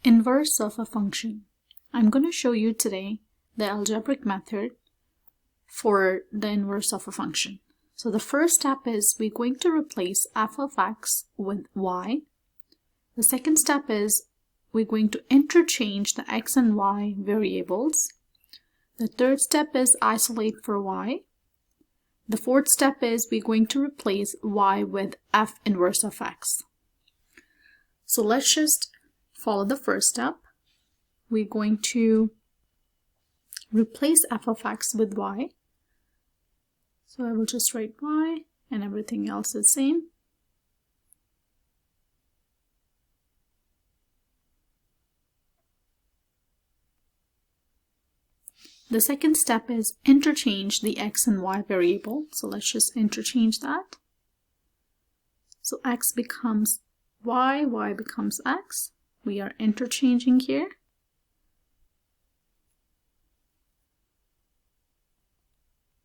Inverse of a function. I'm going to show you today the algebraic method for the inverse of a function. So the first step is we're going to replace f of x with y. The second step is we're going to interchange the x and y variables. The third step is isolate for y. The fourth step is we're going to replace y with f inverse of x. So let's just follow the first step. We're going to replace f of x with y. So I will just write y and everything else is same. The second step is interchange the x and y variable. So let's just interchange that. So x becomes y, y becomes x. We are interchanging here.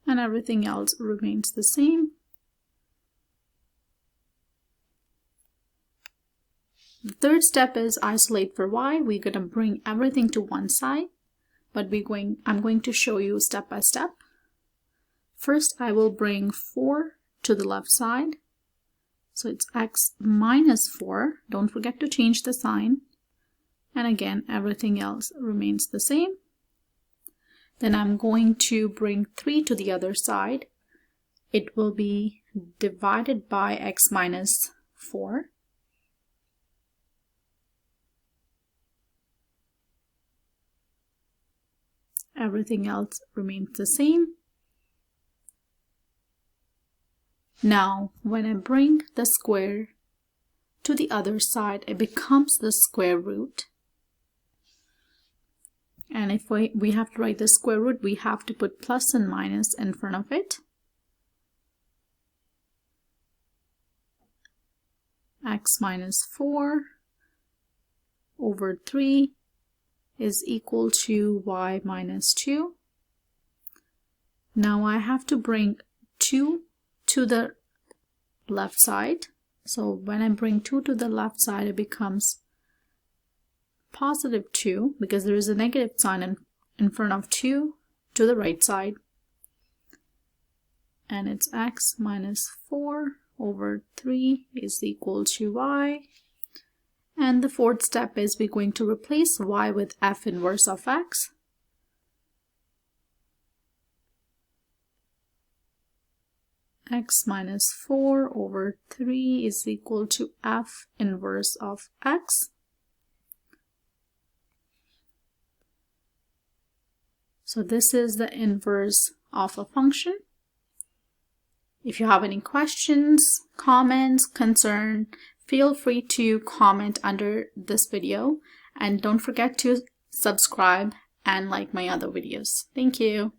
And everything else remains the same. The third step is isolate for y. We're going to bring everything to one side, but I'm going to show you step by step. First, I will bring 4 to the left side. So it's x minus 4. Don't forget to change the sign. And again, everything else remains the same. Then I'm going to bring 3 to the other side. It will be divided by x minus 4. Everything else remains the same. Now, when I bring the square to the other side, it becomes the square root. And if we have to write the square root, we have to put plus and minus in front of it. X minus 4 over 3 is equal to y minus 2. Now I have to bring 2 to the left side. So when I bring 2 to the left side, it becomes positive 2 because there is a negative sign in front of 2 to the right side. And it's x minus 4 over 3 is equal to y. And the fourth step is we're going to replace y with f inverse of x. X minus 4 over 3 is equal to f inverse of x. So this is the inverse of a function. If you have any questions, comments, concern, feel free to comment under this video. And don't forget to subscribe and like my other videos. Thank you.